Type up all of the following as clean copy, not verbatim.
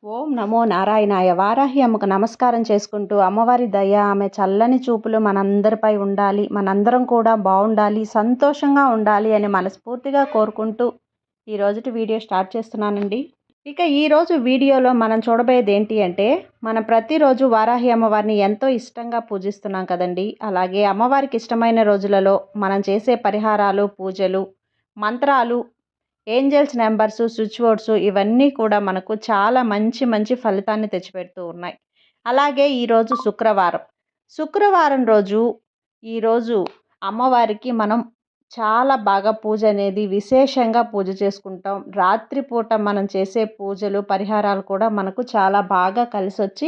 ఓం నమో నారాయణాయ. వారాహి అమ్మకు నమస్కారం చేసుకుంటూ అమ్మవారి దయ, ఆమె చల్లని చూపులు మనందరిపై ఉండాలి. మనందరం కూడా బాగుండాలి, సంతోషంగా ఉండాలి అని మనస్ఫూర్తిగా కోరుకుంటూ ఈ రోజుటి వీడియో స్టార్ట్ చేస్తున్నానండి. ఇక ఈరోజు వీడియోలో మనం చూడబోయేది ఏంటి అంటే, మనం ప్రతిరోజు వారాహి అమ్మవారిని ఎంతో ఇష్టంగా పూజిస్తున్నాం కదండి. అలాగే అమ్మవారికి ఇష్టమైన రోజులలో మనం చేసే పరిహారాలు, పూజలు, మంత్రాలు, ఏంజల్స్ నెంబర్స్, స్విచ్ బోర్డ్స్ ఇవన్నీ కూడా మనకు చాలా మంచి మంచి ఫలితాన్ని తెచ్చిపెడుతూ ఉన్నాయి. అలాగే ఈరోజు శుక్రవారం రోజు ఈరోజు అమ్మవారికి మనం చాలా బాగా పూజ అనేది విశేషంగా పూజ చేసుకుంటాం. రాత్రిపూట మనం చేసే పూజలు, పరిహారాలు కూడా మనకు చాలా బాగా కలిసొచ్చి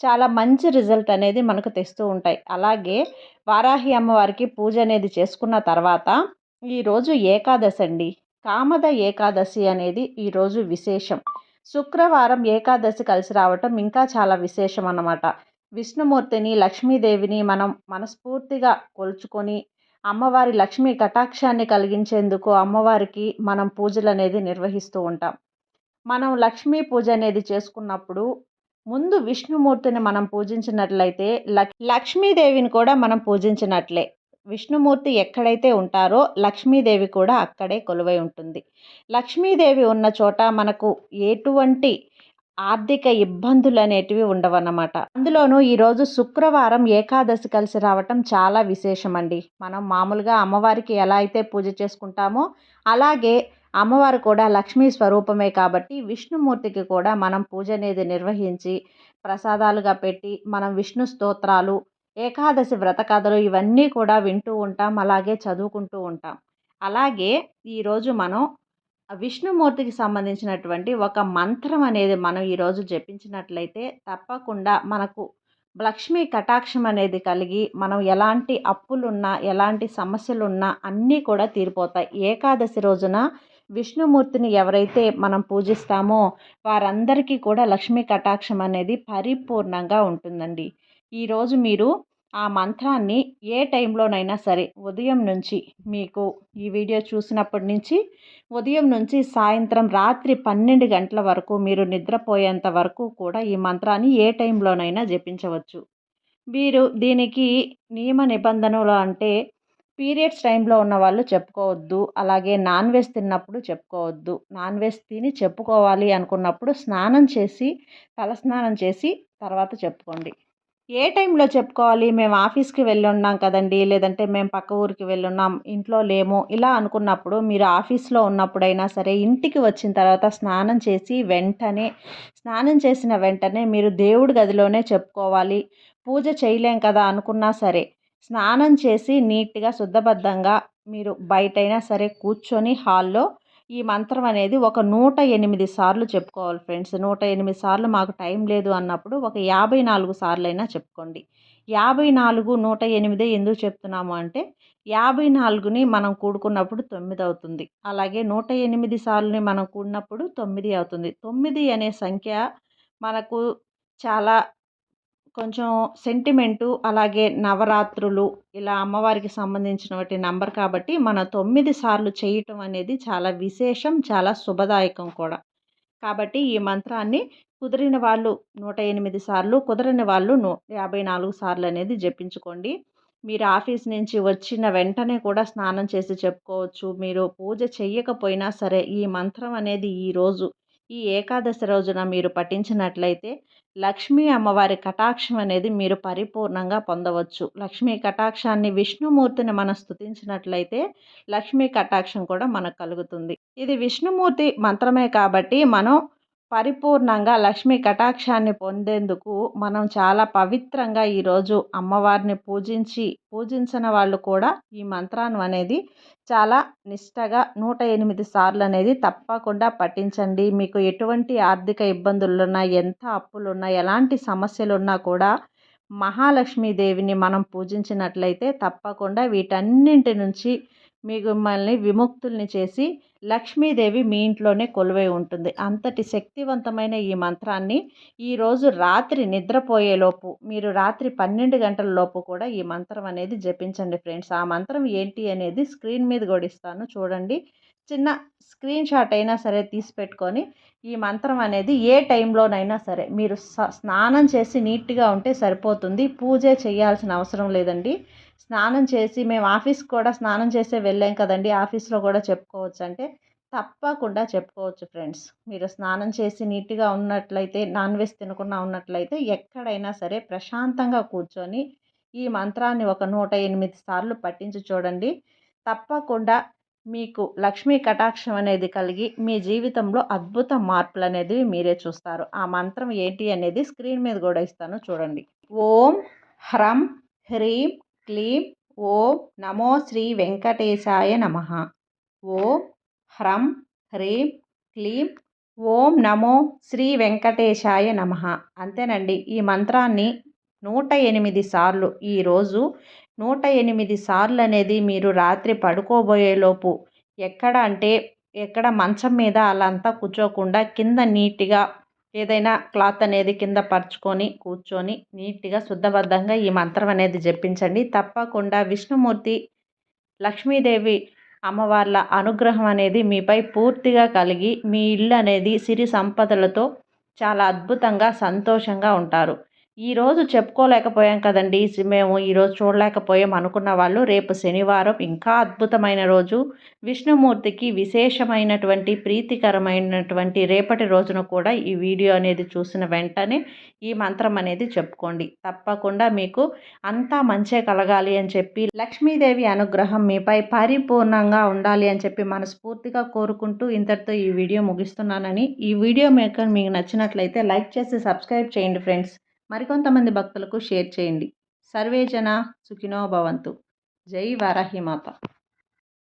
చాలా మంచి రిజల్ట్ అనేది మనకు తెస్తూ ఉంటాయి. అలాగే వారాహి అమ్మవారికి పూజ అనేది చేసుకున్న తర్వాత ఈరోజు ఏకాదశి అండి. కామద ఏకాదశి అనేది ఈరోజు విశేషం. శుక్రవారం ఏకాదశి కలిసి రావటం ఇంకా చాలా విశేషం అన్నమాట. విష్ణుమూర్తిని, లక్ష్మీదేవిని మనం మనస్ఫూర్తిగా కొలుచుకొని అమ్మవారి లక్ష్మీ కటాక్షాన్ని కలిగించేందుకు అమ్మవారికి మనం పూజలు అనేది నిర్వహిస్తూ ఉంటాం. మనం లక్ష్మీ పూజ అనేది చేసుకున్నప్పుడు ముందు విష్ణుమూర్తిని మనం పూజించినట్లయితే లక్ష్మీదేవిని కూడా మనం పూజించినట్లే. విష్ణుమూర్తి ఎక్కడైతే ఉంటారో లక్ష్మీదేవి కూడా అక్కడే కొలువై ఉంటుంది. లక్ష్మీదేవి ఉన్న చోట మనకు ఎటువంటి ఆర్థిక ఇబ్బందులు అనేటివి ఉండవన్నమాట. అందులోనూ ఈరోజు శుక్రవారం ఏకాదశి కలిసి రావటం చాలా విశేషం అండి. మనం మామూలుగా అమ్మవారికి ఎలా అయితే పూజ చేసుకుంటామో అలాగే అమ్మవారు కూడా లక్ష్మీ స్వరూపమే కాబట్టి విష్ణుమూర్తికి కూడా మనం పూజ అనేది నిర్వహించి ప్రసాదాలుగా పెట్టి మనం విష్ణు స్తోత్రాలు, ఏకాదశి వ్రత కథలు ఇవన్నీ కూడా వింటూ ఉంటాం. అలాగే చదువుకుంటూ ఉంటాం. అలాగే ఈరోజు మనం విష్ణుమూర్తికి సంబంధించినటువంటి ఒక మంత్రం అనేది మనం ఈరోజు జపించినట్లయితే తప్పకుండా మనకు లక్ష్మీ కటాక్షం అనేది కలిగి మనం ఎలాంటి అప్పులున్నా, ఎలాంటి సమస్యలున్నా అన్నీ కూడా తీరిపోతాయి. ఏకాదశి రోజున విష్ణుమూర్తిని ఎవరైతే మనం పూజిస్తామో వారందరికీ కూడా లక్ష్మీ కటాక్షం అనేది పరిపూర్ణంగా ఉంటుందండి. ఈరోజు మీరు ఆ మంత్రాన్ని ఏ టైంలోనైనా సరే ఉదయం నుంచి మీకు ఈ వీడియో చూసినప్పటి నుంచి ఉదయం నుంచి సాయంత్రం రాత్రి 12 గంటల వరకు మీరు నిద్రపోయేంత వరకు కూడా ఈ మంత్రాన్ని ఏ టైంలోనైనా జపించవచ్చు. మీరు దీనికి నియమ నిబంధనలు అంటే పీరియడ్స్ టైంలో ఉన్న వాళ్ళు చెప్పుకోవద్దు. అలాగే నాన్ వెజ్ తిన్నప్పుడు చెప్పుకోవద్దు. నాన్ వెజ్ తిని చెప్పుకోవాలి అనుకున్నప్పుడు స్నానం చేసి, తలస్నానం చేసి తర్వాత చెప్పుకోండి. ఏ టైంలో చెప్పుకోవాలి? మేము ఆఫీస్‌కి వెళ్ళున్నాం కదండీ! లేదంటే మేము పక్క ఊరికి వెళ్ళున్నాం, ఇంట్లో లేము ఇలా అనుకున్నప్పుడు మీరు ఆఫీస్‌లో ఉన్నప్పుడైనా సరే ఇంటికి వచ్చిన తర్వాత స్నానం చేసిన వెంటనే మీరు దేవుడి గదిలోనే చెప్పుకోవాలి. పూజ చేయలేం కదా అనుకున్నా సరే స్నానం చేసి నీట్‌గా శుద్ధబద్ధంగా మీరు బయటైనా సరే కూర్చొని హాల్‌లో ఈ మంత్రం అనేది ఒక 108 సార్లు చెప్పుకోవాలి ఫ్రెండ్స్. 108 సార్లు మాకు టైం లేదు అన్నప్పుడు ఒక 54 సార్లైనా చెప్పుకోండి. 54, 108 ఎందుకు చెప్తున్నాము అంటే 54ని మనం కూడుకున్నప్పుడు 9 అవుతుంది. అలాగే 108 సార్లుని మనం కూడినప్పుడు 9 అవుతుంది. 9 అనే సంఖ్య మనకు చాలా కొంచెం సెంటిమెంటు, అలాగే నవరాత్రులు ఇలా అమ్మవారికి సంబంధించినటువంటి నంబర్ కాబట్టి మన 9 సార్లు చేయటం అనేది చాలా విశేషం, చాలా శుభదాయకం కూడా. కాబట్టి ఈ మంత్రాన్ని కుదిరిన వాళ్ళు 108 సార్లు, కుదరని వాళ్ళు 54 సార్లు అనేది జపించుకోండి. మీరు ఆఫీస్ నుంచి వచ్చిన వెంటనే కూడా స్నానం చేసి చెప్పుకోవచ్చు. మీరు పూజ చెయ్యకపోయినా సరే ఈ మంత్రం అనేది ఈరోజు ఈ ఏకాదశి రోజున మీరు పఠించినట్లయితే లక్ష్మీ అమ్మవారి కటాక్షం అనేది మీరు పరిపూర్ణంగా పొందవచ్చు. లక్ష్మీ కటాక్షాన్ని విష్ణుమూర్తిని మనం స్తుతించినట్లయితే లక్ష్మీ కటాక్షం కూడా మనకు కలుగుతుంది. ఇది విష్ణుమూర్తి మంత్రమే కాబట్టి మనం పరిపూర్ణంగా లక్ష్మీ కటాక్షాన్ని పొందేందుకు మనం చాలా పవిత్రంగా ఈరోజు అమ్మవారిని పూజించిన వాళ్ళు కూడా ఈ మంత్రాన్ని అనేది చాలా నిష్టగా 108 సార్లు అనేది తప్పకుండా పఠించండి. మీకు ఎటువంటి ఆర్థిక ఇబ్బందులున్నా, ఎంత అప్పులున్నా, ఎలాంటి సమస్యలున్నా కూడా మహాలక్ష్మీదేవిని మనం పూజించినట్లయితే తప్పకుండా వీటన్నింటి నుంచి మిమ్మల్ని విముక్తుల్ని చేసి లక్ష్మీదేవి మీ ఇంట్లోనే కొలువై ఉంటుంది. అంతటి శక్తివంతమైన ఈ మంత్రాన్ని ఈరోజు రాత్రి నిద్రపోయేలోపు మీరు రాత్రి 12 గంటల లోపు కూడా ఈ మంత్రం అనేది జపించండి ఫ్రెండ్స్. ఆ మంత్రం ఏంటి అనేది స్క్రీన్ మీద కూడా ఇస్తాను చూడండి. చిన్న స్క్రీన్ షాట్ అయినా సరే తీసి పెట్టుకొని ఈ మంత్రం అనేది ఏ టైంలోనైనా సరే మీరు స్నానం చేసి నీట్గా ఉంటే సరిపోతుంది. పూజే చేయాల్సిన అవసరం లేదండి. స్నానం చేసి మేము ఆఫీస్కి కూడా స్నానం చేసే వెళ్ళాం కదండి, ఆఫీస్లో కూడా చెప్పుకోవచ్చు అంటే తప్పకుండా చెప్పుకోవచ్చు ఫ్రెండ్స్. మీరు స్నానం చేసి నీట్గా ఉన్నట్లయితే, నాన్ వెజ్ తినకుండా ఉన్నట్లయితే ఎక్కడైనా సరే ప్రశాంతంగా కూర్చొని ఈ మంత్రాన్ని ఒక 108 సార్లు పఠించి చూడండి. తప్పకుండా మీకు లక్ష్మీ కటాక్షం అనేది కలిగి మీ జీవితంలో అద్భుత మార్పులు అనేది మీరే చూస్తారు. ఆ మంత్రం ఏంటి అనేది స్క్రీన్ మీద కూడా ఇస్తాను చూడండి. ఓం హ్రం హ్రీం క్లీం ఓం నమో శ్రీ వెంకటేశాయ నమః. ఓం హ్రం హ్రీం క్లీం ఓం నమో శ్రీ వెంకటేశాయ నమః. అంతేనండి. ఈ మంత్రాన్ని 108 సార్లు ఈరోజు 108 సార్లు అనేది మీరు రాత్రి పడుకోబోయేలోపు ఎక్కడ మంచం మీద అలా అంతా కూర్చోకుండా కింద నీట్గా ఏదైనా క్లాత్ అనేది కింద పరుచుకొని కూర్చొని నీట్గా శుద్ధబద్ధంగా ఈ మంత్రం అనేది జపించండి. తప్పకుండా విష్ణుమూర్తి, లక్ష్మీదేవి అమ్మవార్ల అనుగ్రహం అనేది మీపై పూర్తిగా కలిగి మీ ఇల్లు అనేది సిరి సంపదలతో చాలా అద్భుతంగా సంతోషంగా ఉంటారు. ఈరోజు చెప్పుకోలేకపోయాం కదండి, మేము ఈరోజు చూడలేకపోయాం అనుకున్న వాళ్ళు రేపు శనివారం ఇంకా అద్భుతమైన రోజు, విష్ణుమూర్తికి విశేషమైనటువంటి ప్రీతికరమైనటువంటి రేపటి రోజున కూడా ఈ వీడియో అనేది చూసిన వెంటనే ఈ మంత్రం అనేది చెప్పుకోండి. తప్పకుండా మీకు అంతా మంచే కలగాలి అని చెప్పి, లక్ష్మీదేవి అనుగ్రహం మీపై పరిపూర్ణంగా ఉండాలి అని చెప్పి మనస్ఫూర్తిగా కోరుకుంటూ ఇంతటితో ఈ వీడియో ముగిస్తున్నానని. ఈ వీడియో మీకు నచ్చినట్లయితే లైక్ చేసి సబ్స్క్రైబ్ చేయండి ఫ్రెండ్స్. మరికొంతమంది భక్తులకు షేర్ చేయండి. సర్వే జన సుఖినో భవంతు. జై వారాహి మాత.